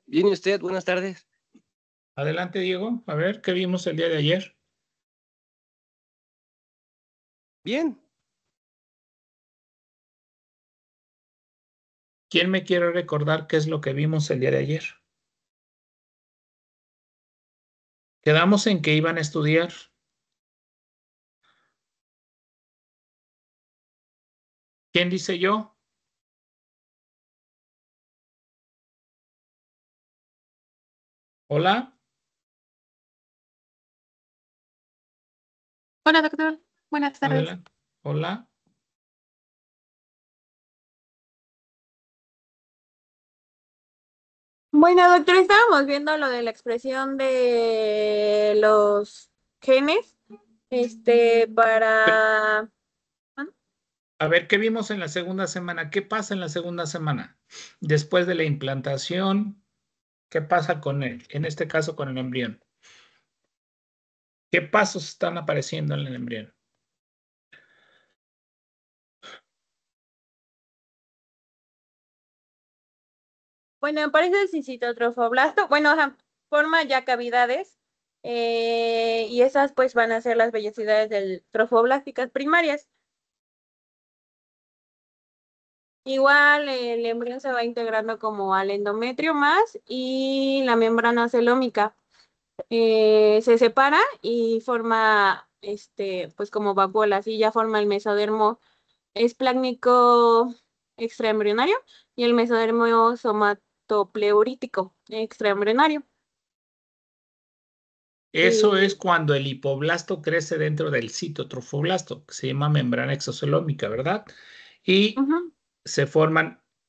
Bien, ¿y usted? Buenas tardes. Adelante, Diego. A ver, ¿qué vimos el día de ayer? Bien. ¿Quién me quiere recordar qué es lo que vimos el día de ayer? Quedamos en que iban a estudiar. ¿Quién dice yo? Hola. Hola, doctor. Buenas tardes. Adelante. Hola. Bueno, doctor, estábamos viendo lo de la expresión de los genes, para... A ver, ¿qué vimos en la segunda semana? ¿Qué pasa en la segunda semana? Después de la implantación, ¿qué pasa con él? En este caso, con el embrión. ¿Qué pasos están apareciendo en el embrión? Bueno, aparece el citotrofoblasto. Bueno, ajá, forma ya cavidades, y esas pues van a ser las vellosidades del trofoblásticas primarias. Igual el embrión se va integrando como al endometrio más y la membrana celómica. Se separa y forma, pues como vacuolas y ya forma el mesodermo esplácnico extraembrionario y el mesodermo somatopleurítico extraembrionario. Eso es cuando el hipoblasto crece dentro del citotrofoblasto, que se llama membrana exocelómica, ¿verdad? Y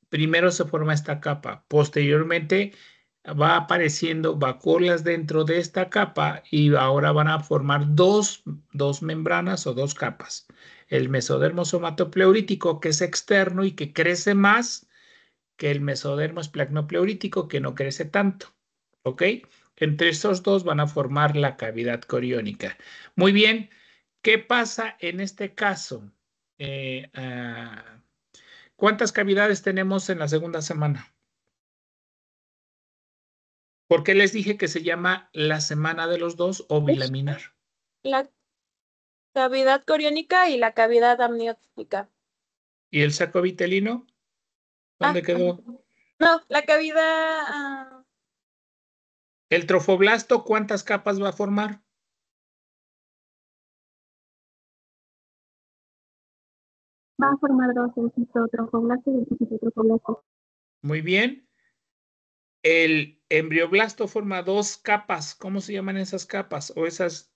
primero se forma esta capa, posteriormente va apareciendo vacuolas dentro de esta capa y ahora van a formar dos membranas o dos capas. El mesodermo somatopleurítico, que es externo y que crece más que el mesodermo esplagnopleurítico, que no crece tanto. ¿Ok? Entre estos dos van a formar la cavidad coriónica. Muy bien. ¿Qué pasa en este caso? ¿Cuántas cavidades tenemos en la segunda semana? ¿Por qué les dije que se llama la semana de los dos o bilaminar? La cavidad coriónica y la cavidad amniótica. ¿Y el saco vitelino? ¿Dónde quedó? No, la cavidad... ¿El trofoblasto cuántas capas va a formar? Va a formar dos, el citotrofoblasto y el citotrofoblasto. Muy bien. El embrioblasto forma dos capas. ¿Cómo se llaman esas capas o esas?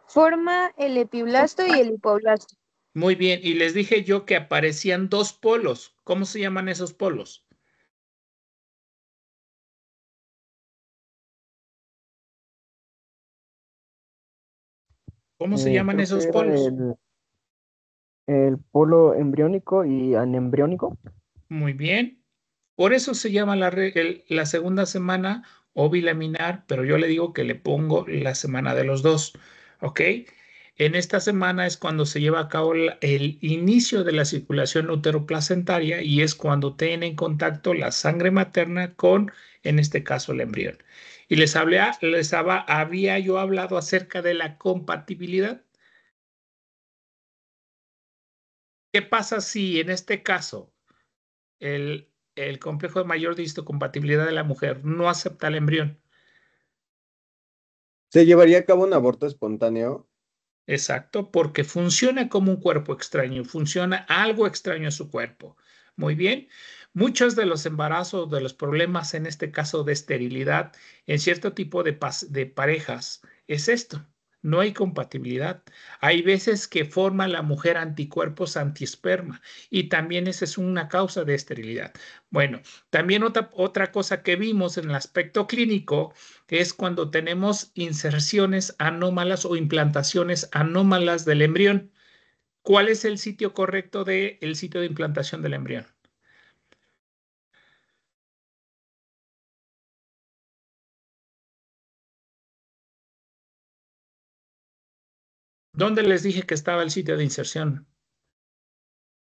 Forma el epiblasto y el hipoblasto. Muy bien. Y les dije yo que aparecían dos polos. ¿Cómo se llaman esos polos? ¿Cómo se llaman Creo que esos era polos? el polo embriónico y anembriónico. Muy bien. Por eso se llama la segunda semana o bilaminar, pero yo le digo que le pongo la semana de los dos. ¿Ok? En esta semana es cuando se lleva a cabo el inicio de la circulación uteroplacentaria y es cuando tiene en contacto la sangre materna con, en este caso, el embrión. Y había yo hablado acerca de la compatibilidad. ¿Qué pasa si en este caso el complejo de mayor de histocompatibilidad de la mujer no acepta el embrión? ¿Se llevaría a cabo un aborto espontáneo? Exacto, porque funciona como un cuerpo extraño, funciona algo extraño a su cuerpo. Muy bien. Muchos de los embarazos, de los problemas, en este caso de esterilidad, en cierto tipo de parejas, es esto. No hay compatibilidad. Hay veces que forma la mujer anticuerpos antiesperma y también esa es una causa de esterilidad. Bueno, también otra cosa que vimos en el aspecto clínico es cuando tenemos inserciones anómalas o implantaciones anómalas del embrión. ¿Cuál es el sitio correcto del sitio de implantación del embrión? ¿Dónde les dije que estaba el sitio de inserción,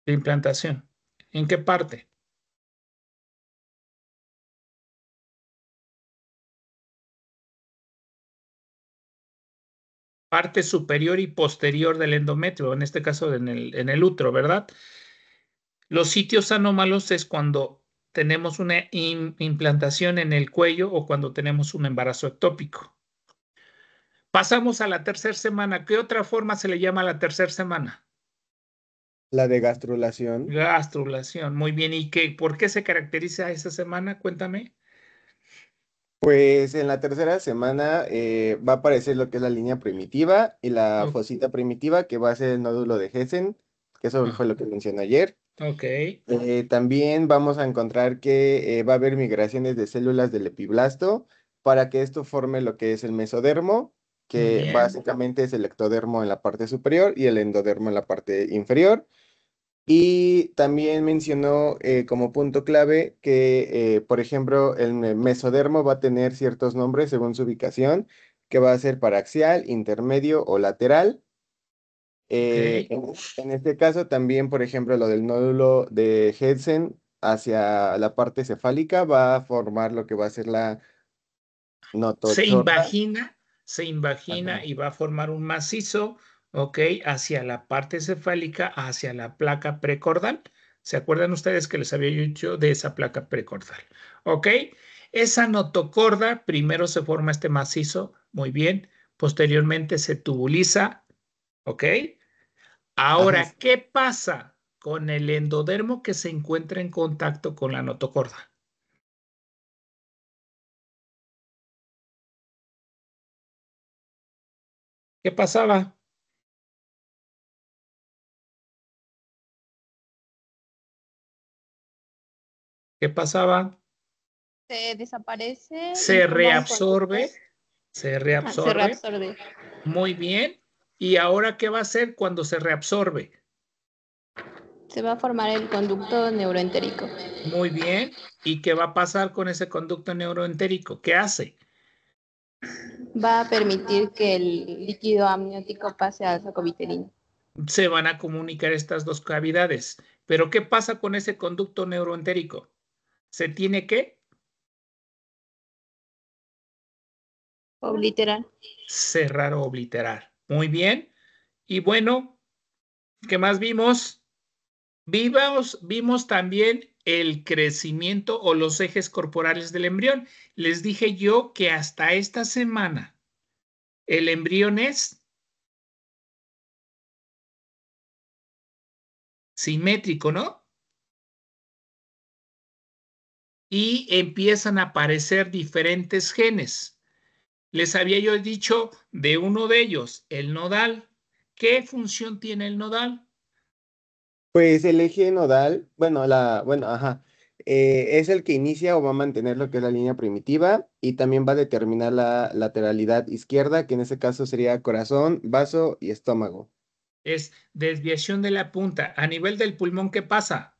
de implantación? ¿En qué parte? Parte superior y posterior del endometrio, en este caso en el útero, ¿verdad? Los sitios anómalos es cuando tenemos una implantación en el cuello o cuando tenemos un embarazo ectópico. Pasamos a la tercera semana. ¿Qué otra forma se le llama a la tercera semana? La de gastrulación. Gastrulación. Muy bien. ¿Y por qué se caracteriza esa semana? Cuéntame. Pues en la tercera semana va a aparecer lo que es la línea primitiva y la Ok. fosita primitiva, que va a ser el nódulo de Hesen, que eso fue lo que mencioné ayer. Ok. También vamos a encontrar que va a haber migraciones de células del epiblasto para que esto forme lo que es el mesodermo, Muy que bien. básicamente es el ectodermo en la parte superior y el endodermo en la parte inferior. Y también mencionó como punto clave que, por ejemplo, el mesodermo va a tener ciertos nombres según su ubicación, que va a ser paraxial, intermedio o lateral. En este caso también, por ejemplo, lo del nódulo de Hedsen hacia la parte cefálica va a formar lo que va a ser la Se notochorda. invagina, se invagina Ajá. y va a formar un macizo, ¿ok? Hacia la parte cefálica, hacia la placa precordal. ¿Se acuerdan ustedes que les había dicho de esa placa precordal? ¿Ok? Esa notocorda, primero se forma este macizo, muy bien. Posteriormente se tubuliza, ¿ok? Ajá. Ahora, ¿qué pasa con el endodermo que se encuentra en contacto con la notocorda? ¿Qué pasaba? ¿Qué pasaba? Se desaparece y Se forma un conducto. reabsorbe, se Se reabsorbe. reabsorbe. Muy bien. ¿Y ahora qué va a hacer cuando se reabsorbe? Se va a formar el conducto neuroentérico. Muy bien. ¿Y qué va a pasar con ese conducto neuroentérico? ¿Qué hace? Va a permitir que el líquido amniótico pase al saco vitelino. Se van a comunicar estas dos cavidades. Pero ¿qué pasa con ese conducto neuroentérico? ¿Se tiene que Obliteral. cerrar o obliterar? Muy bien. Y bueno, ¿qué más vimos? Vimos también el crecimiento o los ejes corporales del embrión. Les dije yo que hasta esta semana el embrión es simétrico, ¿no? Y empiezan a aparecer diferentes genes. Les había yo dicho de uno de ellos, el nodal. ¿Qué función tiene el nodal? Pues el eje nodal, ajá, es el que inicia o va a mantener lo que es la línea primitiva y también va a determinar la lateralidad izquierda, que en ese caso sería corazón, vaso y estómago. Es desviación de la punta. A nivel del pulmón, ¿qué pasa?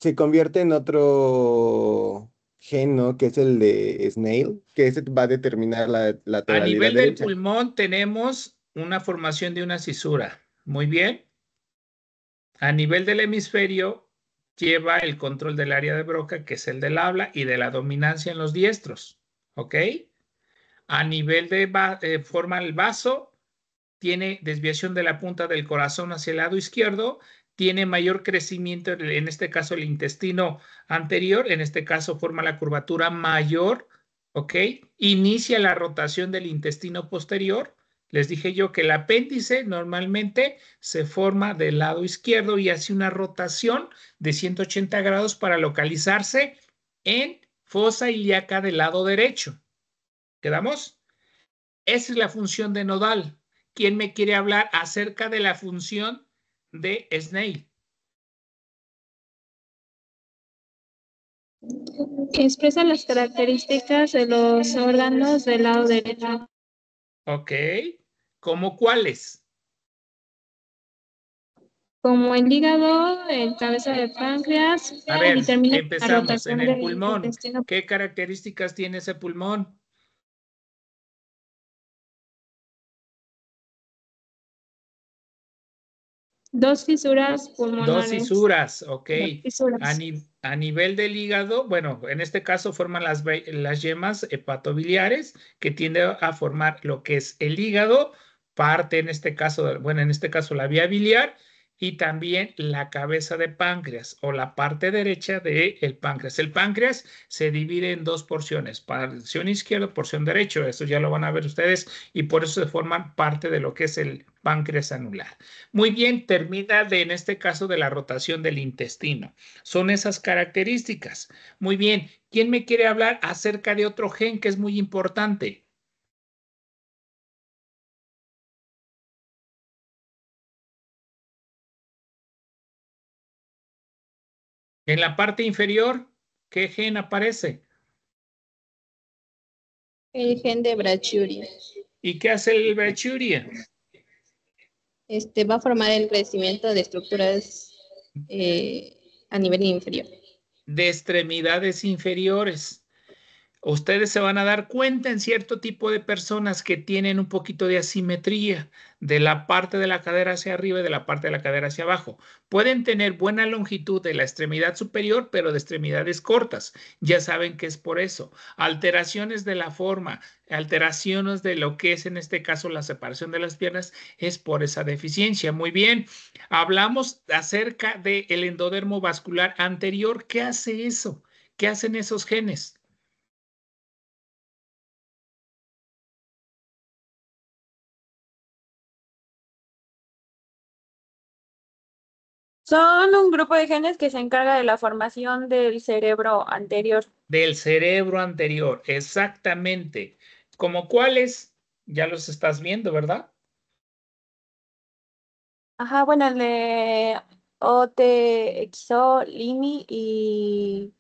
Se convierte en otro gen, ¿no? Que es el de Snail, que ese va a determinar la A lateralidad nivel del derecha. pulmón tenemos una formación de una cisura. Muy bien. A nivel del hemisferio lleva el control del área de Broca, que es el del habla y de la dominancia en los diestros. ¿Ok? A nivel de forma el vaso, tiene desviación de la punta del corazón hacia el lado izquierdo, tiene mayor crecimiento, en este caso el intestino anterior, en este caso forma la curvatura mayor, ¿ok? Inicia la rotación del intestino posterior. Les dije yo que el apéndice normalmente se forma del lado izquierdo y hace una rotación de 180 grados para localizarse en fosa ilíaca del lado derecho. ¿Quedamos? Esa es la función de nodal. ¿Quién me quiere hablar acerca de la función de Snail? Expresa las características de los órganos del lado derecho. Ok. ¿Cómo cuáles? Como el hígado, el cabeza de páncreas, A ver, determina la empezamos en rotación el del pulmón. intestino. ¿Qué características tiene ese pulmón? Dos fisuras Dos pulmonares. fisuras, ok. Fisuras. A nivel del hígado, bueno, en este caso forman las yemas hepatobiliares que tienden a formar lo que es el hígado, parte en este caso, bueno, en este caso la vía biliar y también la cabeza de páncreas o la parte derecha del páncreas. El páncreas se divide en dos porciones, porción izquierda, porción derecha, eso ya lo van a ver ustedes y por eso se forman parte de lo que es el páncreas anular. Muy bien, termina en este caso de la rotación del intestino. Son esas características. Muy bien, ¿quién me quiere hablar acerca de otro gen que es muy importante? En la parte inferior, ¿qué gen aparece? El gen de Brachyuria. ¿Y qué hace el brachyuria? Va a formar el crecimiento de estructuras a nivel inferior. De extremidades inferiores. Ustedes se van a dar cuenta en cierto tipo de personas que tienen un poquito de asimetría de la parte de la cadera hacia arriba y de la parte de la cadera hacia abajo. Pueden tener buena longitud de la extremidad superior, pero de extremidades cortas. Ya saben que es por eso. Alteraciones de la forma, alteraciones de lo que es en este caso la separación de las piernas, es por esa deficiencia. Muy bien. Hablamos acerca del endodermo vascular anterior. ¿Qué hace eso? ¿Qué hacen esos genes? Son un grupo de genes que se encarga de la formación del cerebro anterior. Del cerebro anterior, exactamente. ¿Como cuáles? Ya los estás viendo, ¿verdad? Ajá, bueno, el de OTXO, LIMI y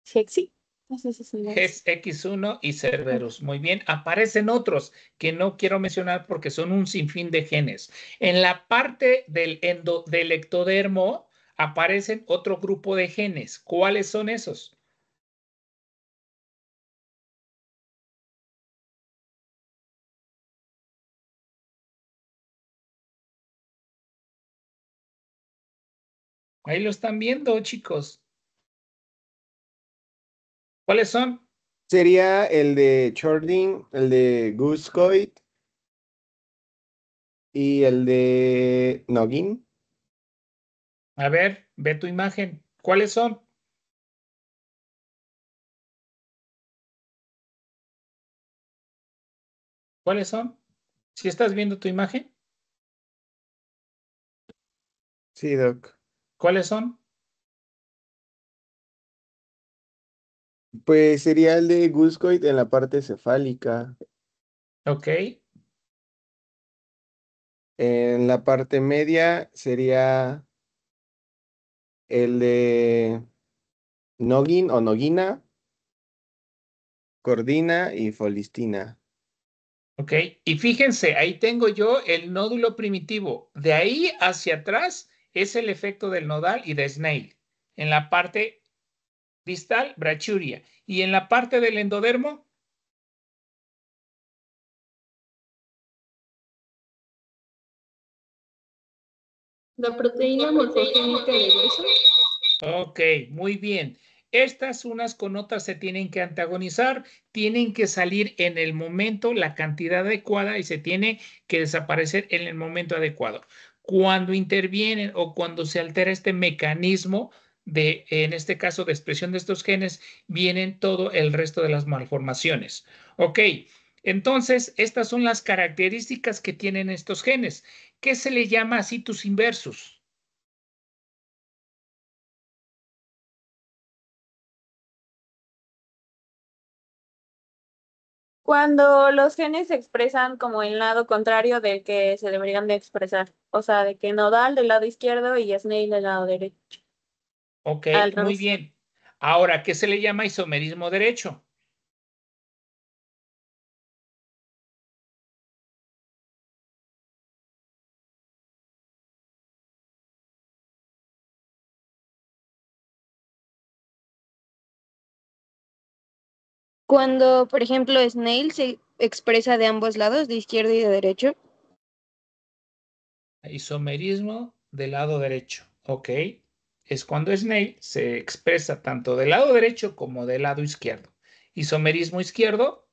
Hexi. No sé si es GES X1 y Cerberus. Muy bien. Aparecen otros que no quiero mencionar porque son un sinfín de genes. En la parte del ectodermo aparecen otro grupo de genes. ¿Cuáles son esos? Ahí lo están viendo, chicos. ¿Cuáles son? Sería el de Chording, el de Guscoid y el de Noggin. A ver, ve tu imagen. ¿Cuáles son? ¿Cuáles son? ¿Si estás viendo tu imagen? Sí, Doc. ¿Cuáles son? Pues sería el de Guscoid en la parte cefálica. Ok. En la parte media sería el de Noggin o Noggina, Cordina y Folistina. Ok, y fíjense, ahí tengo yo el nódulo primitivo. De ahí hacia atrás es el efecto del nodal y de Snell. En la parte distal, brachuria. Y en la parte del endodermo, La proteína morfogénica de hueso. ok, muy bien. Estas unas con otras se tienen que antagonizar, tienen que salir en el momento, la cantidad adecuada y se tiene que desaparecer en el momento adecuado. Cuando intervienen o cuando se altera este mecanismo de, en este caso, de expresión de estos genes, vienen todo el resto de las malformaciones. Ok, entonces estas son las características que tienen estos genes. ¿Qué se le llama situs inversus? Cuando los genes se expresan como el lado contrario del que se deberían de expresar. O sea, de que nodal del lado izquierdo y Snail del lado derecho. Ok, Al muy revés. bien. Ahora, ¿qué se le llama isomerismo derecho? Cuando, por ejemplo, Snail se expresa de ambos lados, de izquierdo y de derecho. Isomerismo del lado derecho. Ok. Es cuando Snell se expresa tanto del lado derecho como del lado izquierdo. Isomerismo izquierdo.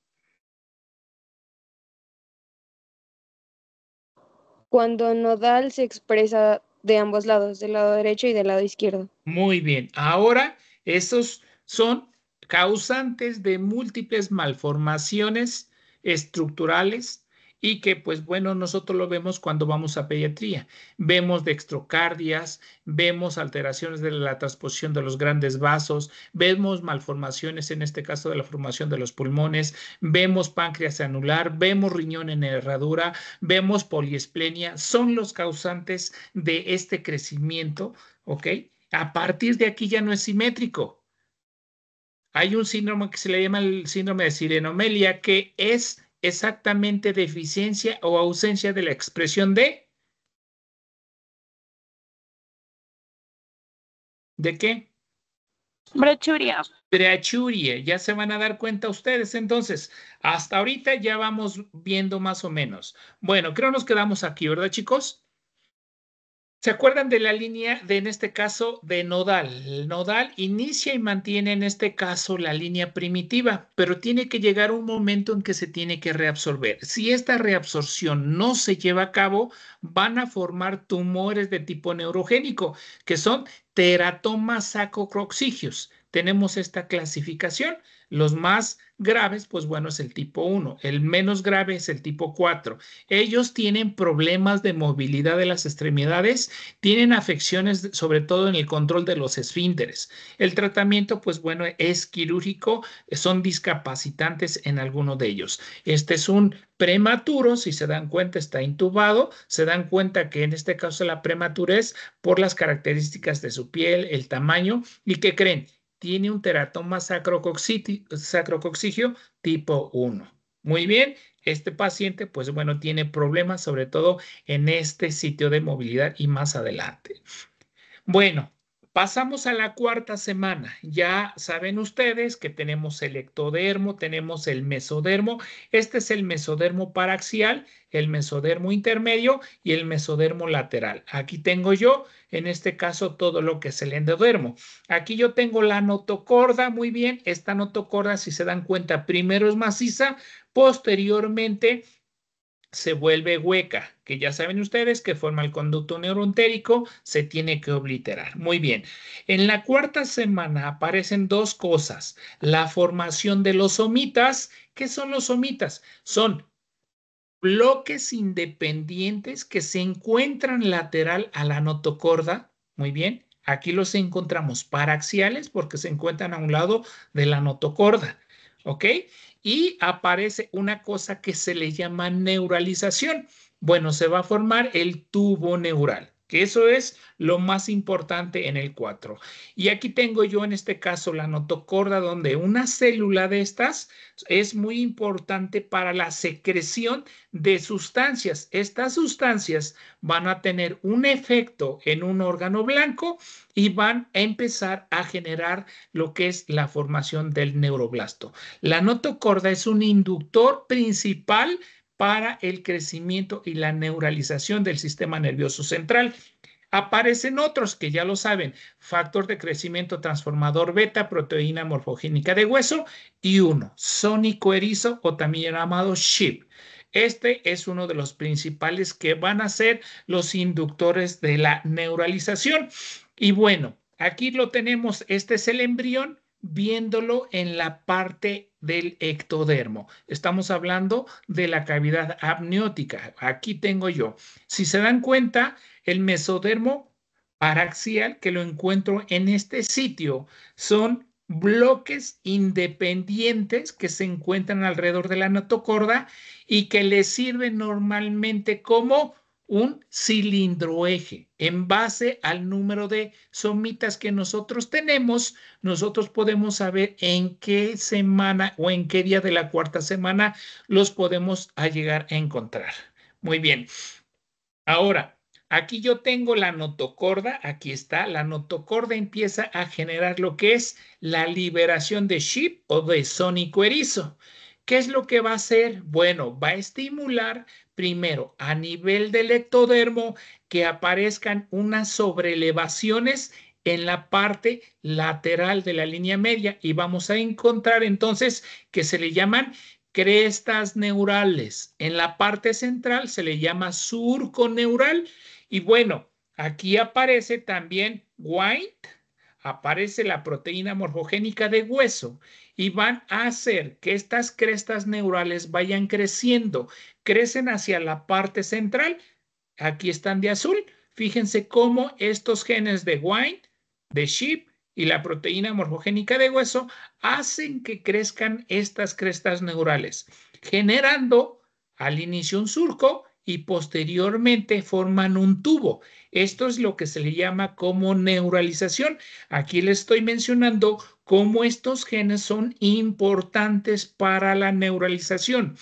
Cuando nodal se expresa de ambos lados, del lado derecho y del lado izquierdo. Muy bien. Ahora, esos son causantes de múltiples malformaciones estructurales y que, pues bueno, nosotros lo vemos cuando vamos a pediatría. Vemos dextrocardias, vemos alteraciones de la transposición de los grandes vasos, vemos malformaciones, en este caso de la formación de los pulmones, vemos páncreas anular, vemos riñón en herradura, vemos poliesplenia. Son los causantes de este crecimiento, ¿ok? A partir de aquí ya no es simétrico. Hay un síndrome que se le llama el síndrome de sirenomelia, que es exactamente deficiencia o ausencia de la expresión ¿de qué? Brachuria. Brachuria. Ya se van a dar cuenta ustedes. Entonces, hasta ahorita ya vamos viendo más o menos. Bueno, creo nos quedamos aquí, ¿verdad, chicos? ¿Se acuerdan de la línea en este caso, de nodal? El nodal inicia y mantiene en este caso la línea primitiva, pero tiene que llegar un momento en que se tiene que reabsorber. Si esta reabsorción no se lleva a cabo, van a formar tumores de tipo neurogénico, que son teratomas sacrococcigeus. Tenemos esta clasificación. Los más graves, pues bueno, es el tipo 1. El menos grave es el tipo 4. Ellos tienen problemas de movilidad de las extremidades, tienen afecciones sobre todo en el control de los esfínteres. El tratamiento, pues bueno, es quirúrgico, son discapacitantes en alguno de ellos. Este es un prematuro, si se dan cuenta, está intubado. Se dan cuenta que en este caso la prematurez por las características de su piel, el tamaño, y ¿qué creen? Tiene un teratoma sacrococcigeo tipo 1. Muy bien, este paciente, pues bueno, tiene problemas sobre todo en este sitio de movilidad y más adelante. Bueno, pasamos a la cuarta semana. Ya saben ustedes que tenemos el ectodermo, tenemos el mesodermo. Este es el mesodermo paraxial, el mesodermo intermedio y el mesodermo lateral. Aquí tengo yo, en este caso, todo lo que es el endodermo. Aquí yo tengo la notocorda, muy bien. Esta notocorda, si se dan cuenta, primero es maciza, posteriormente se vuelve hueca, que ya saben ustedes que forma el conducto neuroentérico, se tiene que obliterar. Muy bien. En la cuarta semana aparecen dos cosas. La formación de los somitas. ¿Qué son los somitas? Son bloques independientes que se encuentran lateral a la notocorda. Muy bien. Aquí los encontramos paraxiales porque se encuentran a un lado de la notocorda. ¿Ok? Y aparece una cosa que se le llama neuralización. Bueno, se va a formar el tubo neural, que eso es lo más importante en el 4. Y aquí tengo yo en este caso la notocorda, donde una célula de estas es muy importante para la secreción de sustancias. Estas sustancias van a tener un efecto en un órgano blanco y van a empezar a generar lo que es la formación del neuroblasto. La notocorda es un inductor principal para el crecimiento y la neuralización del sistema nervioso central. Aparecen otros que ya lo saben: factor de crecimiento transformador beta, proteína morfogénica de hueso, y uno, sónico erizo, o también llamado SHIP. Este es uno de los principales que van a ser los inductores de la neuralización. Y bueno, aquí lo tenemos. Este es el embrión, viéndolo en la parte del ectodermo. Estamos hablando de la cavidad amniótica. Aquí tengo yo. Si se dan cuenta, el mesodermo paraxial, que lo encuentro en este sitio, son bloques independientes que se encuentran alrededor de la notocorda y que le sirven normalmente como un cilindroeje. En base al número de somitas que nosotros tenemos, nosotros podemos saber en qué semana o en qué día de la cuarta semana los podemos llegar a encontrar. Muy bien. Ahora, aquí yo tengo la notocorda, aquí está. La notocorda empieza a generar lo que es la liberación de SHIP o de sónico erizo. ¿Qué es lo que va a hacer? Bueno, va a estimular primero a nivel del ectodermo que aparezcan unas sobrelevaciones en la parte lateral de la línea media y vamos a encontrar entonces que se le llaman crestas neurales. En la parte central se le llama surco neural y bueno, aquí aparece también White, aparece la proteína morfogénica de hueso y van a hacer que estas crestas neurales vayan creciendo, crecen hacia la parte central. Aquí están de azul. Fíjense cómo estos genes de White, de Sheep y la proteína morfogénica de hueso hacen que crezcan estas crestas neurales, generando al inicio un surco y posteriormente forman un tubo. Esto es lo que se le llama como neuralización. Aquí les estoy mencionando cómo estos genes son importantes para la neuralización.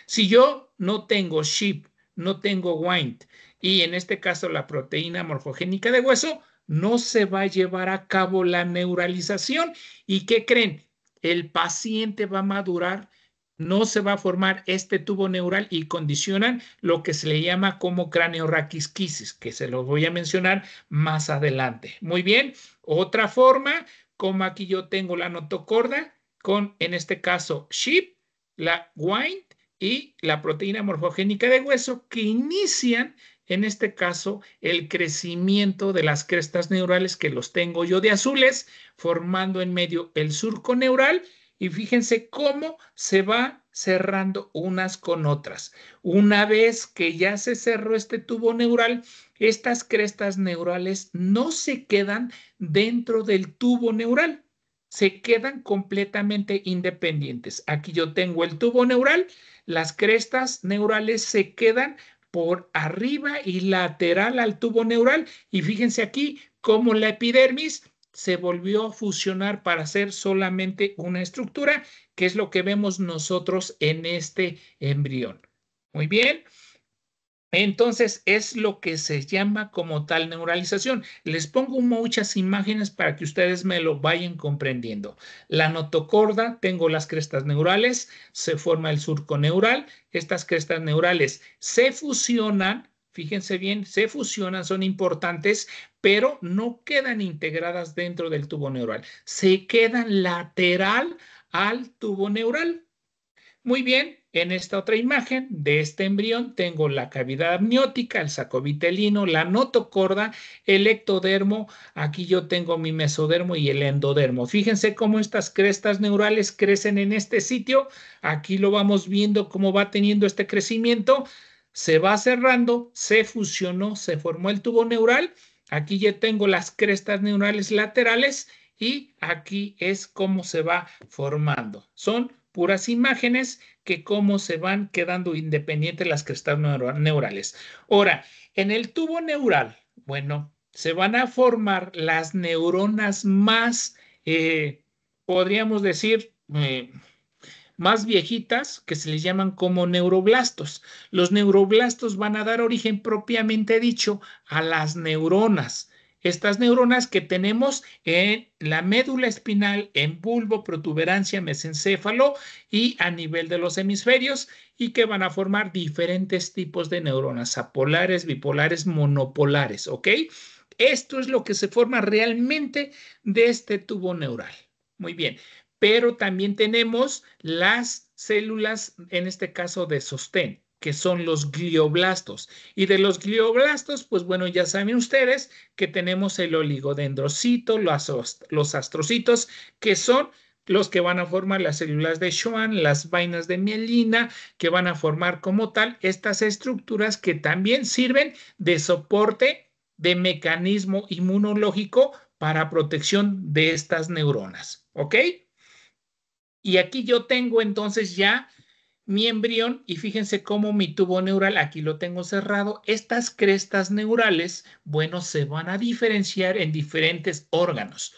Si yo no tengo Sheep, no tengo White y en este caso la proteína morfogénica de hueso, no se va a llevar a cabo la neuralización. ¿Y qué creen? El paciente va a madurar, no se va a formar este tubo neural y condicionan lo que se le llama como craneorraquisquisis, que se los voy a mencionar más adelante. Muy bien, otra forma, como aquí yo tengo la notocorda con, en este caso, Sheep, la White y la proteína morfogénica de hueso que inician en este caso el crecimiento de las crestas neurales que los tengo yo de azules, formando en medio el surco neural y fíjense cómo se va cerrando unas con otras. Una vez que ya se cerró este tubo neural, estas crestas neurales no se quedan dentro del tubo neural, se quedan completamente independientes. Aquí yo tengo el tubo neural, las crestas neurales se quedan por arriba y lateral al tubo neural y fíjense aquí cómo la epidermis se volvió a fusionar para hacer solamente una estructura, que es lo que vemos nosotros en este embrión. Muy bien. Entonces es lo que se llama como tal neuralización. Les pongo muchas imágenes para que ustedes me lo vayan comprendiendo. La notocorda, tengo las crestas neurales, se forma el surco neural. Estas crestas neurales se fusionan, fíjense bien, se fusionan, son importantes, pero no quedan integradas dentro del tubo neural. Se quedan lateral al tubo neural. Muy bien, en esta otra imagen de este embrión tengo la cavidad amniótica, el saco vitelino, la notocorda, el ectodermo, aquí yo tengo mi mesodermo y el endodermo. Fíjense cómo estas crestas neurales crecen en este sitio, aquí lo vamos viendo cómo va teniendo este crecimiento, se va cerrando, se fusionó, se formó el tubo neural, aquí ya tengo las crestas neurales laterales y aquí es cómo se va formando. Son puras imágenes que cómo se van quedando independientes las crestas neurales. Ahora, en el tubo neural, bueno, se van a formar las neuronas más, podríamos decir, más viejitas que se les llaman como neuroblastos. Los neuroblastos van a dar origen propiamente dicho a las neuronas. Estas neuronas que tenemos en la médula espinal, en bulbo, protuberancia, mesencéfalo y a nivel de los hemisferios y que van a formar diferentes tipos de neuronas, apolares, bipolares, monopolares, ¿ok? Esto es lo que se forma realmente de este tubo neural. Muy bien, pero también tenemos las células, en este caso de sostén, que son los glioblastos. Y de los glioblastos, pues bueno, ya saben ustedes que tenemos el oligodendrocito, los astrocitos, que son los que van a formar las células de Schwann, las vainas de mielina, que van a formar como tal estas estructuras que también sirven de soporte de mecanismo inmunológico para protección de estas neuronas. ¿Ok? Y aquí yo tengo entonces ya mi embrión y fíjense cómo mi tubo neural, aquí lo tengo cerrado. Estas crestas neurales, bueno, se van a diferenciar en diferentes órganos.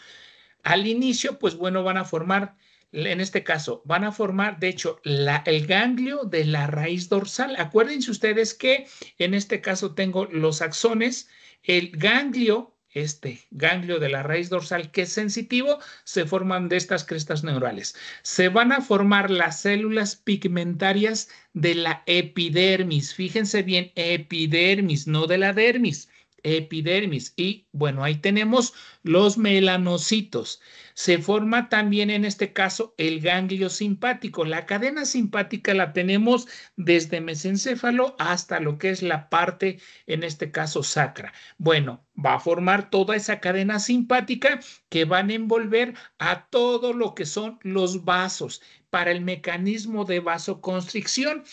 Al inicio, pues bueno, van a formar, en este caso, van a formar, de hecho, el ganglio de la raíz dorsal. Acuérdense ustedes que en este caso tengo los axones, el ganglio este ganglio de la raíz dorsal que es sensitivo, se forman de estas crestas neurales. Se van a formar las células pigmentarias de la epidermis. Fíjense bien, epidermis, no de la dermis. Epidermis. Y bueno, ahí tenemos los melanocitos. Se forma también en este caso el ganglio simpático. La cadena simpática la tenemos desde mesencéfalo hasta lo que es la parte, en este caso, sacra. Bueno, va a formar toda esa cadena simpática que van a envolver a todo lo que son los vasos para el mecanismo de vasoconstricción.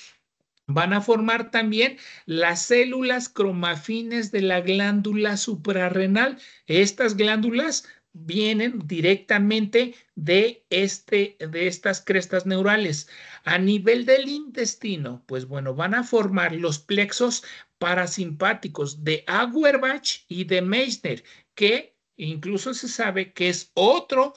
Van a formar también las células cromafines de la glándula suprarrenal. Estas glándulas vienen directamente de estas crestas neurales. A nivel del intestino, pues bueno, van a formar los plexos parasimpáticos de Auerbach y de Meissner, que incluso se sabe que es otro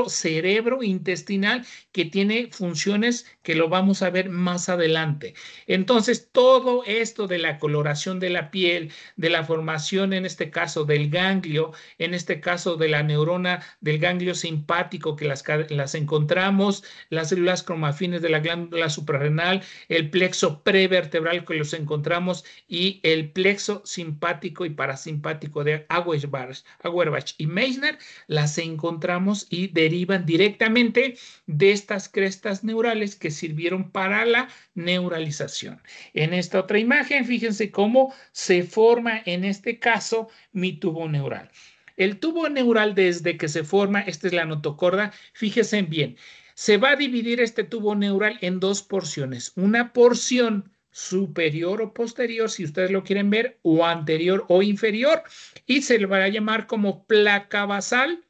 cerebro intestinal que tiene funciones que lo vamos a ver más adelante. Entonces, todo esto de la coloración de la piel, de la formación, en este caso, del ganglio, en este caso de la neurona del ganglio simpático, que las encontramos, las células cromafines de la glándula suprarrenal, el plexo prevertebral que los encontramos y el plexo simpático y parasimpático de Auerbach y Meissner, las encontramos y derivan directamente de estas crestas neurales que sirvieron para la neuralización. En esta otra imagen, fíjense cómo se forma en este caso mi tubo neural. El tubo neural, desde que se forma, esta es la notocorda, fíjense bien, se va a dividir este tubo neural en dos porciones. Una porción superior o posterior, si ustedes lo quieren ver, o anterior o inferior, y se le va a llamar como placa basal,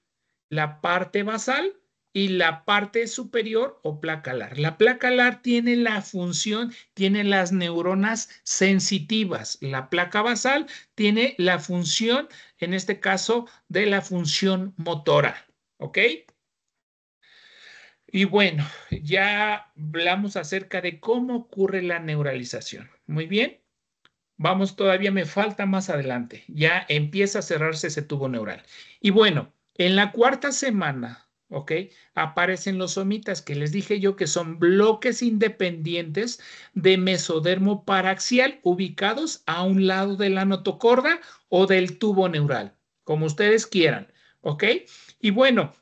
la parte basal, y la parte superior o placa alar. La placa alar tiene la función, tiene las neuronas sensitivas. La placa basal tiene la función, en este caso, de la función motora. ¿Ok? Y bueno, ya hablamos acerca de cómo ocurre la neuralización. Muy bien. Vamos, todavía me falta más adelante. Ya empieza a cerrarse ese tubo neural. Y bueno, en la cuarta semana, ¿ok? Aparecen los somitas, que les dije yo que son bloques independientes de mesodermo paraxial ubicados a un lado de la notocorda o del tubo neural, como ustedes quieran, ¿ok? Y bueno,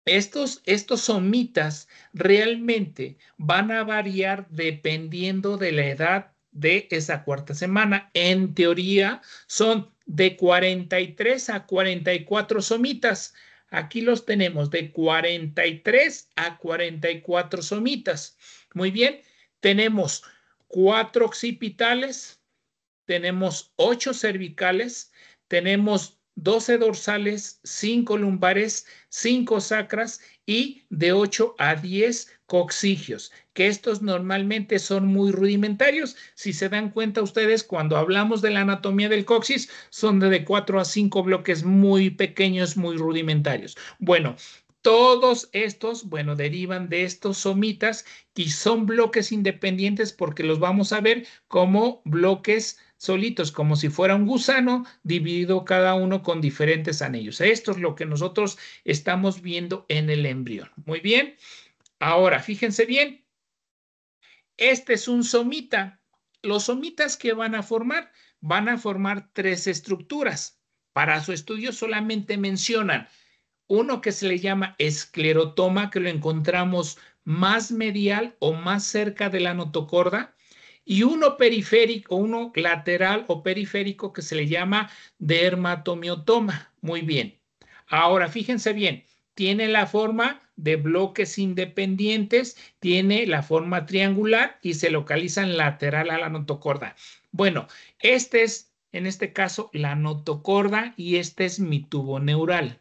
estos somitas realmente van a variar dependiendo de la edad de esa cuarta semana. En teoría son de 43 a 44 somitas. Aquí los tenemos de 43 a 44 somitas. Muy bien, tenemos 4 occipitales, tenemos 8 cervicales, tenemos 12 dorsales, 5 lumbares, 5 sacras y de 8 a 10 coccigios, que estos normalmente son muy rudimentarios. Si se dan cuenta ustedes, cuando hablamos de la anatomía del coxis, son de 4 a 5 bloques muy pequeños, muy rudimentarios. Bueno, todos estos, bueno, derivan de estos somitas y son bloques independientes porque los vamos a ver como bloques solitos, como si fuera un gusano dividido cada uno con diferentes anillos. Esto es lo que nosotros estamos viendo en el embrión. Muy bien. Ahora, fíjense bien. Este es un somita. Los somitas que van a formar 3 estructuras. Para su estudio solamente mencionan uno que se le llama esclerotoma, que lo encontramos más medial o más cerca de la notocorda, y uno periférico, uno lateral o periférico que se le llama dermatomiotoma. Muy bien. Ahora, fíjense bien, tiene la forma de bloques independientes, tiene la forma triangular y se localizan lateral a la notocorda. Bueno, este es, en este caso, la notocorda y este es mi tubo neural.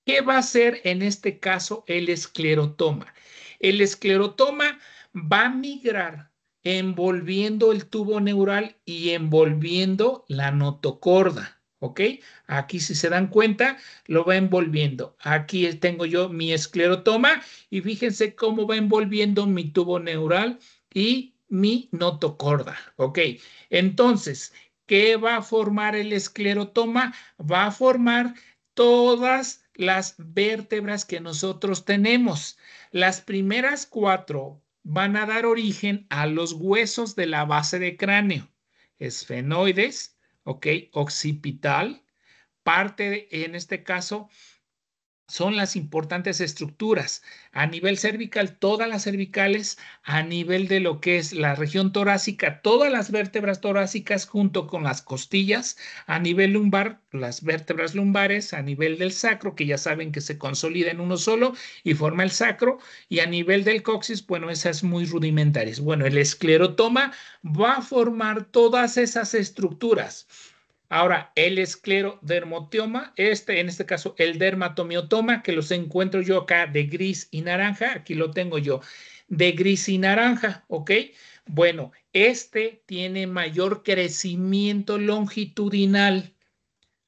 ¿Qué va a hacer en este caso el esclerotoma? El esclerotoma va a migrar envolviendo el tubo neural y envolviendo la notocorda, ¿ok? Aquí, si se dan cuenta, lo va envolviendo. Aquí tengo yo mi esclerotoma y fíjense cómo va envolviendo mi tubo neural y mi notocorda, ¿ok? Entonces, ¿Qué va a formar el esclerotoma? Va a formar todas las vértebras que nosotros tenemos. Las primeras 4 van a dar origen a los huesos de la base de cráneo. Esfenoides, ¿ok? Occipital, en este caso, son las importantes estructuras. A nivel cervical, todas las cervicales, a nivel de lo que es la región torácica, todas las vértebras torácicas junto con las costillas, a nivel lumbar, las vértebras lumbares, a nivel del sacro, que ya saben que se consolida en uno solo y forma el sacro, y a nivel del coxis, bueno, esas muy rudimentarias. Bueno, el esclerotoma va a formar todas esas estructuras. Ahora, el esclerodermatomioma, en este caso, el dermatomiotoma, que los encuentro yo acá de gris y naranja, aquí lo tengo yo, de gris y naranja, ¿ok? Bueno, este tiene mayor crecimiento longitudinal.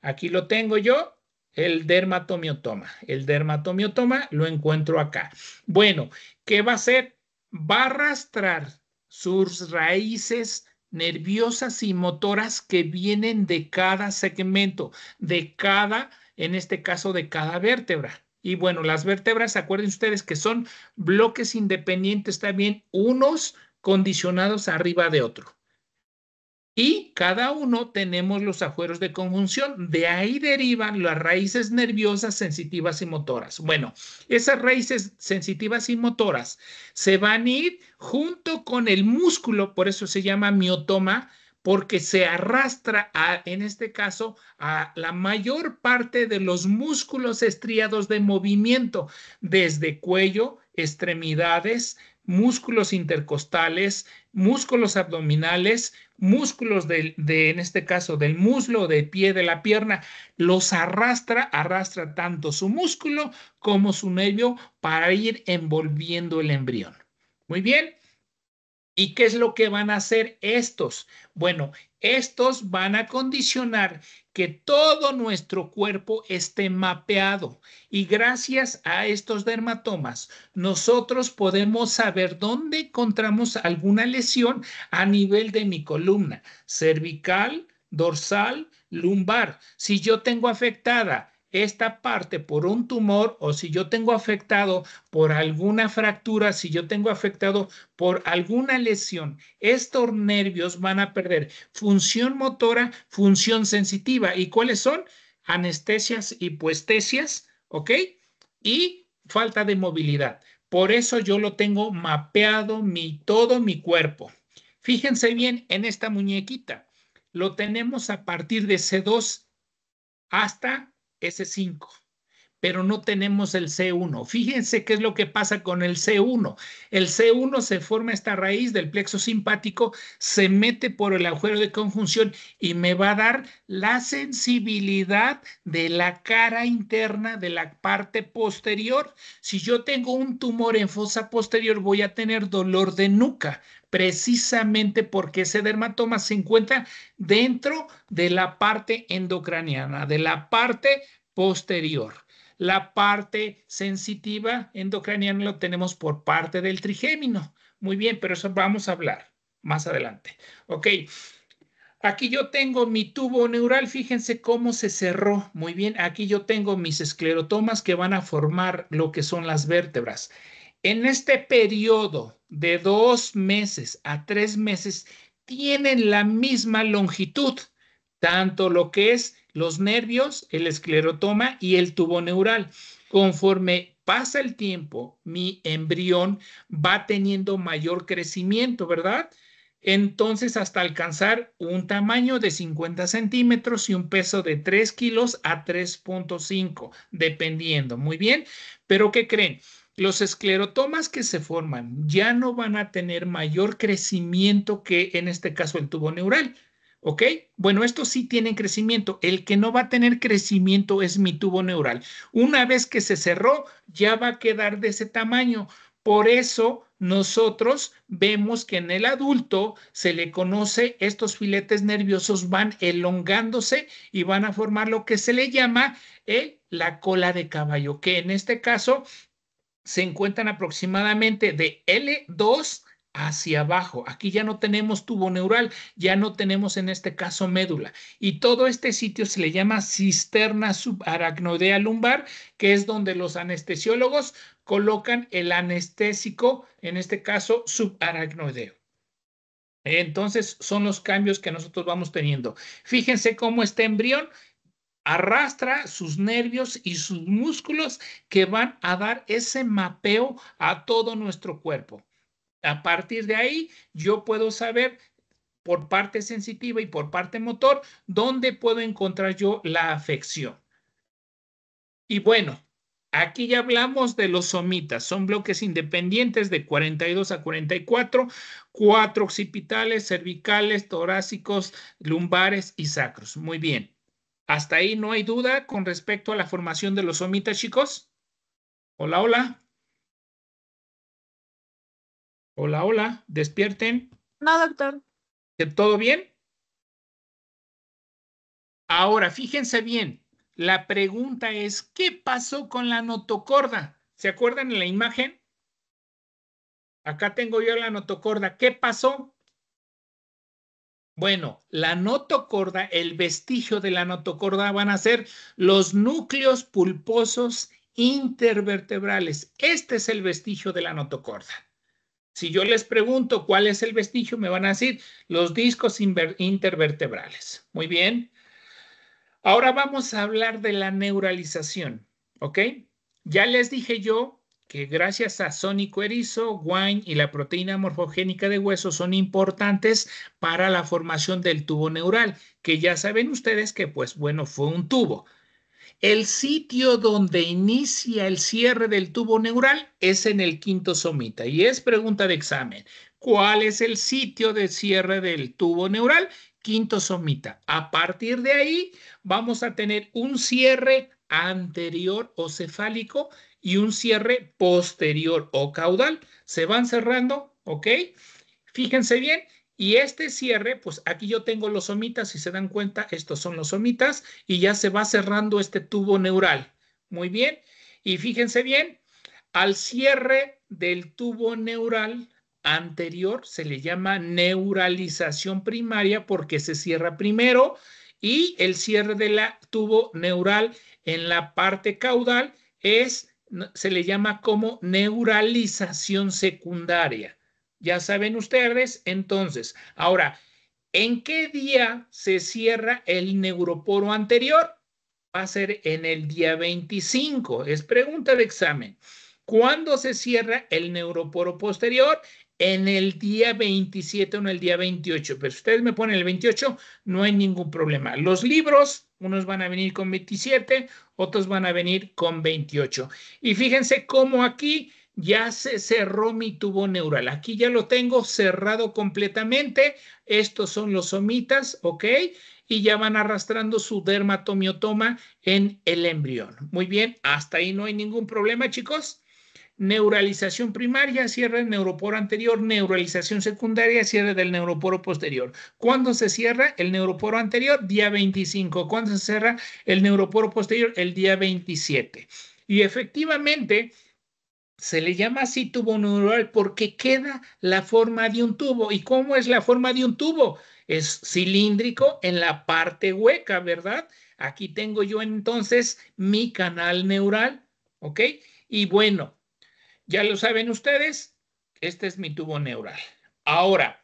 Aquí lo tengo yo, el dermatomiotoma. El dermatomiotoma lo encuentro acá. Bueno, ¿qué va a hacer? Va a arrastrar sus raíces nerviosas y motoras que vienen de cada segmento, en este caso, de cada vértebra. Y bueno, las vértebras, acuérdense ustedes que son bloques independientes también, unos condicionados arriba de otro. Y cada uno tenemos los agujeros de conjunción. De ahí derivan las raíces nerviosas, sensitivas y motoras. Bueno, esas raíces sensitivas y motoras se van a ir junto con el músculo, por eso se llama miotoma, porque se arrastra, en este caso, a la mayor parte de los músculos estriados de movimiento, desde cuello, extremidades, músculos intercostales, músculos abdominales, músculos en este caso, del muslo, de pie, de la pierna, los arrastra tanto su músculo como su nervio para ir envolviendo el embrión. Muy bien. ¿Y qué es lo que van a hacer estos? Bueno, estos van a condicionar que todo nuestro cuerpo esté mapeado y gracias a estos dermatomas nosotros podemos saber dónde encontramos alguna lesión a nivel de mi columna cervical, dorsal, lumbar. Si yo tengo afectada esta parte por un tumor o si yo tengo afectado por alguna fractura, si yo tengo afectado por alguna lesión, estos nervios van a perder función motora, función sensitiva. ¿Y cuáles son? Anestesias, hipoestesias, ¿ok? Y falta de movilidad. Por eso yo lo tengo mapeado todo mi cuerpo. Fíjense bien en esta muñequita. Lo tenemos a partir de C2 hasta S5. Pero no tenemos el C1. Fíjense qué es lo que pasa con el C1. El C1 se forma esta raíz del plexo simpático, se mete por el agujero de conjunción y me va a dar la sensibilidad de la cara interna de la parte posterior. Si yo tengo un tumor en fosa posterior, voy a tener dolor de nuca, precisamente porque ese dermatoma se encuentra dentro de la parte endocraniana, de la parte posterior. La parte sensitiva endocraniana lo tenemos por parte del trigémino. Muy bien, pero eso vamos a hablar más adelante. Ok, aquí yo tengo mi tubo neural. Fíjense cómo se cerró. Muy bien, aquí yo tengo mis esclerotomas que van a formar lo que son las vértebras. En este periodo de 2 meses a 3 meses tienen la misma longitud, tanto lo que es los nervios, el esclerotoma y el tubo neural. Conforme pasa el tiempo, mi embrión va teniendo mayor crecimiento, ¿verdad? Entonces, hasta alcanzar un tamaño de 50 centímetros y un peso de 3 kilos a 3.5, dependiendo. Muy bien, pero ¿qué creen? Los esclerotomas que se forman ya no van a tener mayor crecimiento que en este caso el tubo neural. ¿Ok? Bueno, estos sí tienen crecimiento. El que no va a tener crecimiento es mi tubo neural. Una vez que se cerró, ya va a quedar de ese tamaño. Por eso nosotros vemos que en el adulto se le conoce, estos filetes nerviosos van elongándose y van a formar lo que se le llama la cola de caballo, que en este caso se encuentran aproximadamente de L2 hacia abajo. Aquí ya no tenemos tubo neural, ya no tenemos en este caso médula. Y todo este sitio se le llama cisterna subaracnoidea lumbar, que es donde los anestesiólogos colocan el anestésico, en este caso subaracnoideo. Entonces son los cambios que nosotros vamos teniendo. Fíjense cómo este embrión arrastra sus nervios y sus músculos que van a dar ese mapeo a todo nuestro cuerpo. A partir de ahí, yo puedo saber por parte sensitiva y por parte motor dónde puedo encontrar yo la afección. Y bueno, aquí ya hablamos de los somitas. Son bloques independientes de 42 a 44, 4 occipitales, cervicales, torácicos, lumbares y sacros. Muy bien. ¿Hasta ahí no hay duda con respecto a la formación de los somitas, chicos? Hola, hola. Hola, hola. Despierten. No, doctor. ¿Todo bien? Ahora, fíjense bien. La pregunta es, ¿qué pasó con la notocorda? ¿Se acuerdan de la imagen? Acá tengo yo la notocorda. ¿Qué pasó? Bueno, la notocorda, el vestigio de la notocorda van a ser los núcleos pulposos intervertebrales. Este es el vestigio de la notocorda. Si yo les pregunto cuál es el vestigio, me van a decir los discos intervertebrales. Muy bien. Ahora vamos a hablar de la neuralización, ¿ok? Ya les dije yo que gracias a sónico erizo, Wine y la proteína morfogénica de hueso son importantes para la formación del tubo neural, que ya saben ustedes que, pues bueno, fue un tubo. El sitio donde inicia el cierre del tubo neural es en el quinto somita y es pregunta de examen. ¿Cuál es el sitio de cierre del tubo neural? Quinto somita. A partir de ahí vamos a tener un cierre anterior o cefálico y un cierre posterior o caudal. Se van cerrando, ¿ok? Fíjense bien. Y este cierre, pues aquí yo tengo los somitas, si se dan cuenta, estos son los somitas y ya se va cerrando este tubo neural. Muy bien. Y fíjense bien, al cierre del tubo neural anterior se le llama neuralización primaria porque se cierra primero y el cierre del tubo neural en la parte caudal se le llama como neuralización secundaria. Ya saben ustedes, entonces, ahora, ¿en qué día se cierra el neuroporo anterior? Va a ser en el día 25. Es pregunta de examen. ¿Cuándo se cierra el neuroporo posterior? En el día 27 o en el día 28. Pero si ustedes me ponen el 28, no hay ningún problema. Los libros, unos van a venir con 27, otros van a venir con 28. Y fíjense cómo aquí ya se cerró mi tubo neural. Aquí ya lo tengo cerrado completamente. Estos son los somitas, ¿ok? Y ya van arrastrando su dermatomiotoma en el embrión. Muy bien, hasta ahí no hay ningún problema, chicos. Neuralización primaria, cierre del neuroporo anterior, neuralización secundaria, cierre del neuroporo posterior. ¿Cuándo se cierra el neuroporo anterior? Día 25. ¿Cuándo se cierra el neuroporo posterior? El día 27. Y efectivamente, se le llama así tubo neural porque queda la forma de un tubo. ¿Y cómo es la forma de un tubo? Es cilíndrico en la parte hueca, ¿verdad? Aquí tengo yo entonces mi canal neural, ¿ok? Y bueno, ya lo saben ustedes, este es mi tubo neural. Ahora,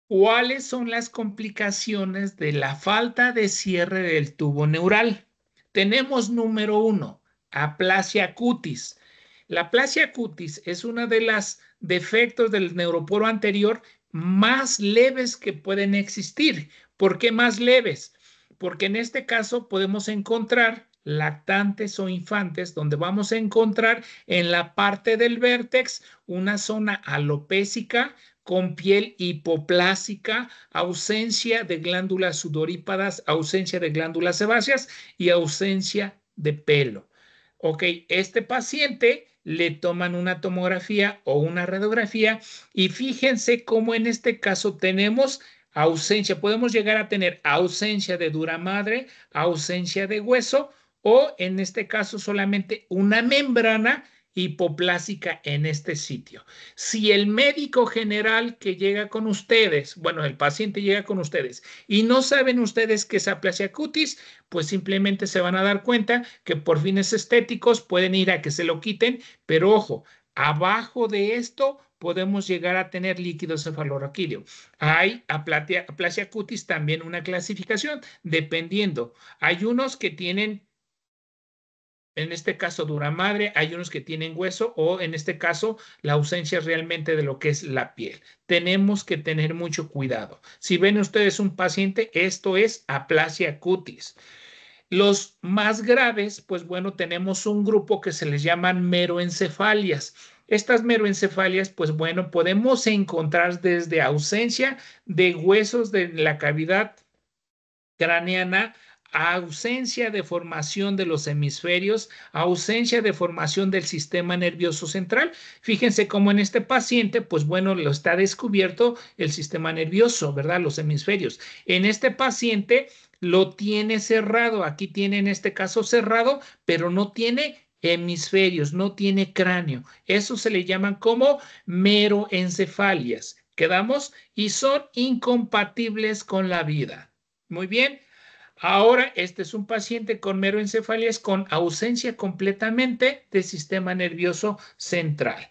¿cuáles son las complicaciones de la falta de cierre del tubo neural? Tenemos número 1, aplasia cutis. La aplasia cutis es uno de los defectos del neuroporo anterior más leves que pueden existir. ¿Por qué más leves? Porque en este caso podemos encontrar lactantes o infantes donde vamos a encontrar en la parte del vértex una zona alopésica con piel hipoplásica, ausencia de glándulas sudorípadas, ausencia de glándulas sebáceas y ausencia de pelo. Ok, este paciente le toman una tomografía o una radiografía y fíjense cómo en este caso tenemos ausencia, podemos llegar a tener ausencia de dura madre, ausencia de hueso o en este caso solamente una membrana hipoplásica en este sitio. Si el médico general que llega con ustedes, bueno, el paciente llega con ustedes y no saben ustedes qué es aplasia cutis, pues simplemente se van a dar cuenta que por fines estéticos pueden ir a que se lo quiten, pero ojo, abajo de esto podemos llegar a tener líquido cefalorraquídeo. Hay aplasia cutis también una clasificación, dependiendo. Hay unos que tienen, en este caso, dura madre, hay unos que tienen hueso o en este caso la ausencia realmente de lo que es la piel. Tenemos que tener mucho cuidado. Si ven ustedes un paciente, esto es aplasia cutis. Los más graves, pues bueno, tenemos un grupo que se les llaman meroencefalias. Estas meroencefalias, pues bueno, podemos encontrar desde ausencia de huesos de la cavidad craneana, ausencia de formación de los hemisferios, ausencia de formación del sistema nervioso central. Fíjense cómo en este paciente, pues bueno, lo está descubierto el sistema nervioso, ¿verdad? Los hemisferios. En este paciente lo tiene cerrado. Aquí tiene en este caso cerrado, pero no tiene hemisferios, no tiene cráneo. Eso se le llaman como meroencefalias. ¿Quedamos? Y son incompatibles con la vida. Muy bien. Ahora, este es un paciente con meroencefalias con ausencia completamente del sistema nervioso central.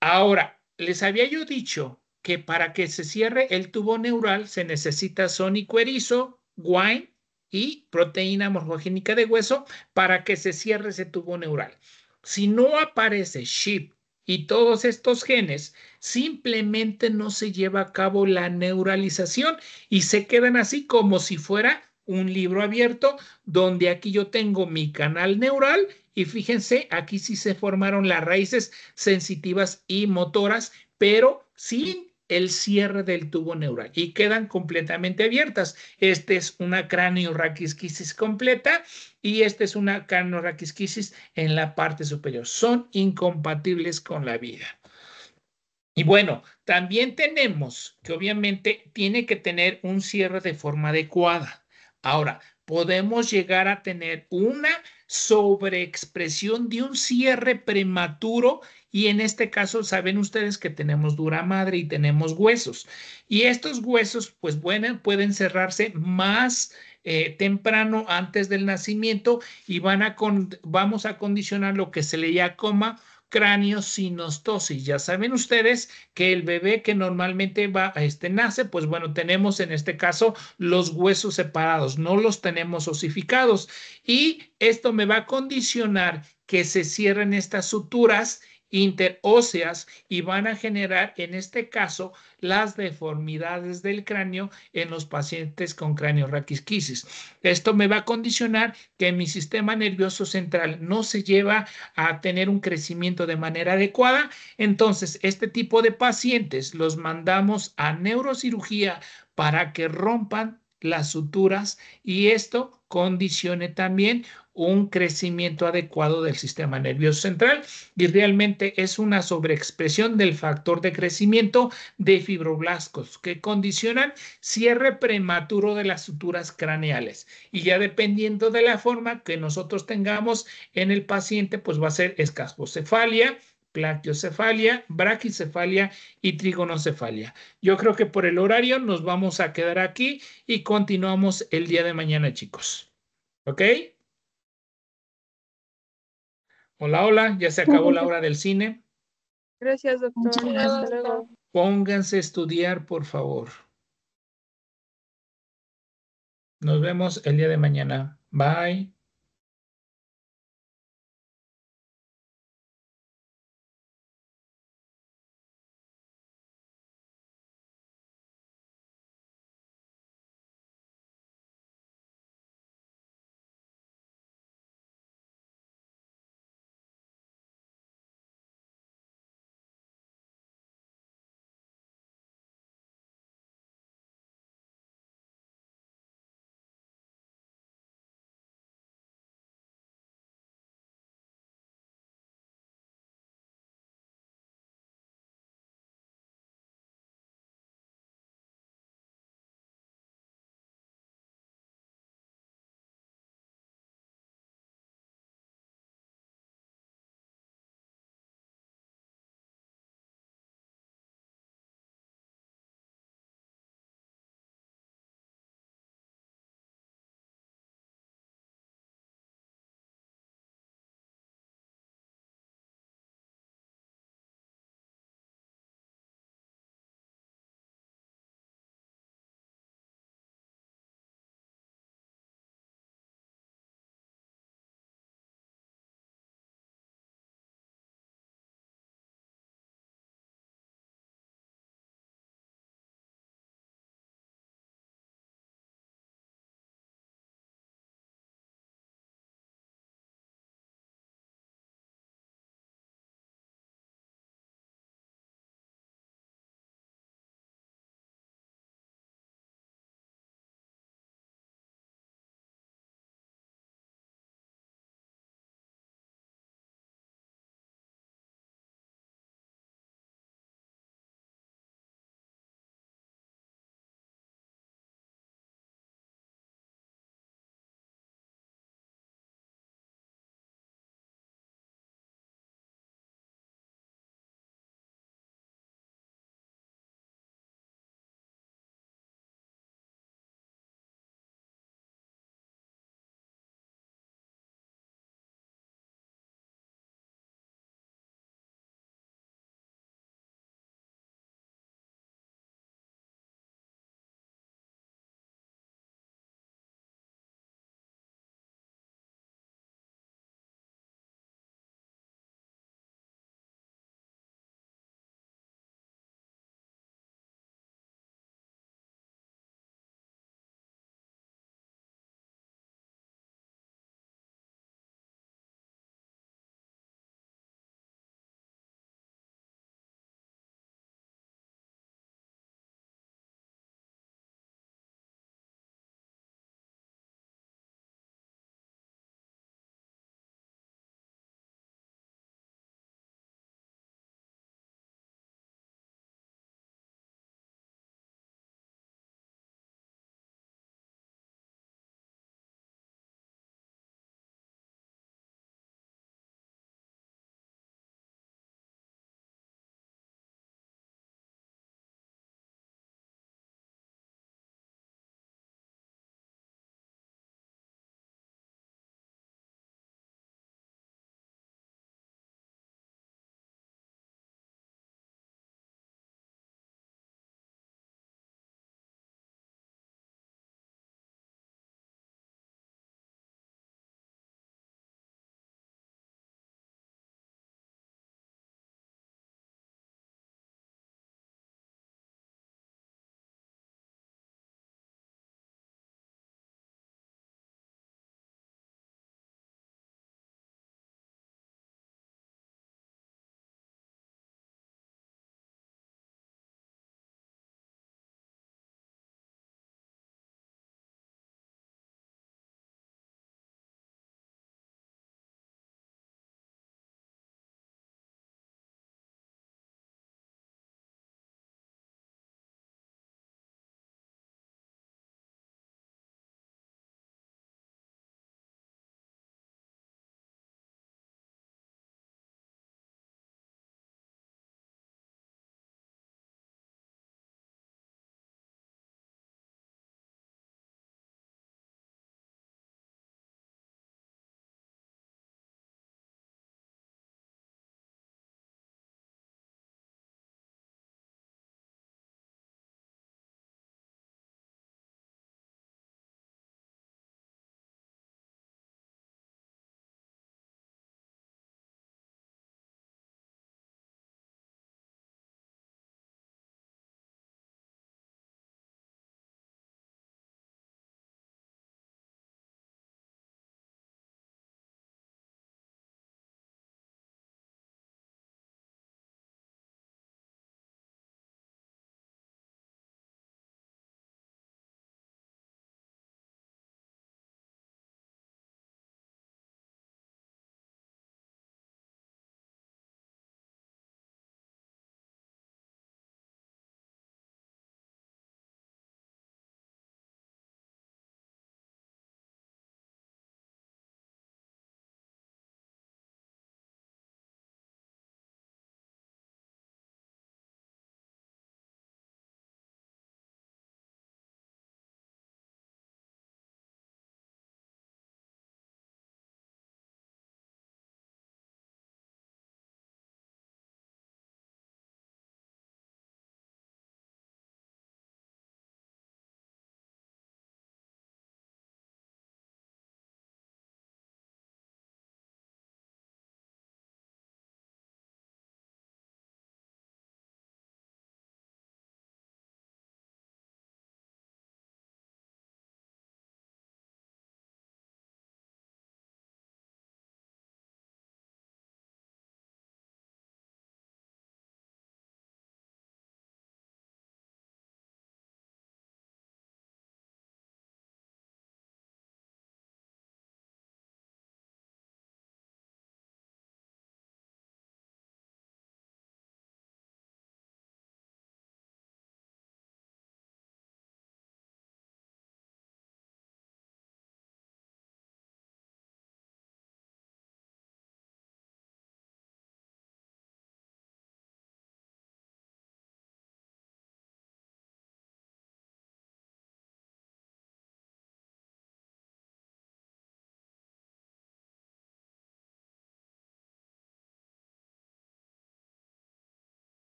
Ahora, les había yo dicho que para que se cierre el tubo neural se necesita sónico erizo, Wine y proteína morfogénica de hueso para que se cierre ese tubo neural. Si no aparece SHIP y todos estos genes, simplemente no se lleva a cabo la neuralización y se quedan así como si fuera un libro abierto donde aquí yo tengo mi canal neural y fíjense, aquí sí se formaron las raíces sensitivas y motoras, pero sin el cierre del tubo neural y quedan completamente abiertas. Este es una craneorraquisquisis completa y este es una craneorraquisquisis en la parte superior. Son incompatibles con la vida. Y bueno, también tenemos que obviamente tiene que tener un cierre de forma adecuada. Ahora, podemos llegar a tener una sobreexpresión de un cierre prematuro y en este caso saben ustedes que tenemos dura madre y tenemos huesos. Y estos huesos, pues bueno, pueden cerrarse más temprano antes del nacimiento y vamos a condicionar lo que se le llama craniosinostosis. Ya saben ustedes que el bebé que normalmente nace, pues bueno, tenemos en este caso los huesos separados, no los tenemos osificados. Y esto me va a condicionar que se cierren estas suturas interóseas y van a generar, en este caso, las deformidades del cráneo en los pacientes con craneorraquisquisis. Esto me va a condicionar que mi sistema nervioso central no se lleva a tener un crecimiento de manera adecuada. Entonces, este tipo de pacientes los mandamos a neurocirugía para que rompan las suturas y esto condicione también un crecimiento adecuado del sistema nervioso central y realmente es una sobreexpresión del factor de crecimiento de fibroblastos que condicionan cierre prematuro de las suturas craneales y ya dependiendo de la forma que nosotros tengamos en el paciente pues va a ser escaspocefalia, plaquiocefalia, braquicefalia y trigonocefalia. Yo creo que por el horario nos vamos a quedar aquí y continuamos el día de mañana, chicos. ¿Ok? Hola, hola, ya se acabó la hora del cine. Gracias, doctor. Hasta luego. Pónganse a estudiar, por favor. Nos vemos el día de mañana. Bye.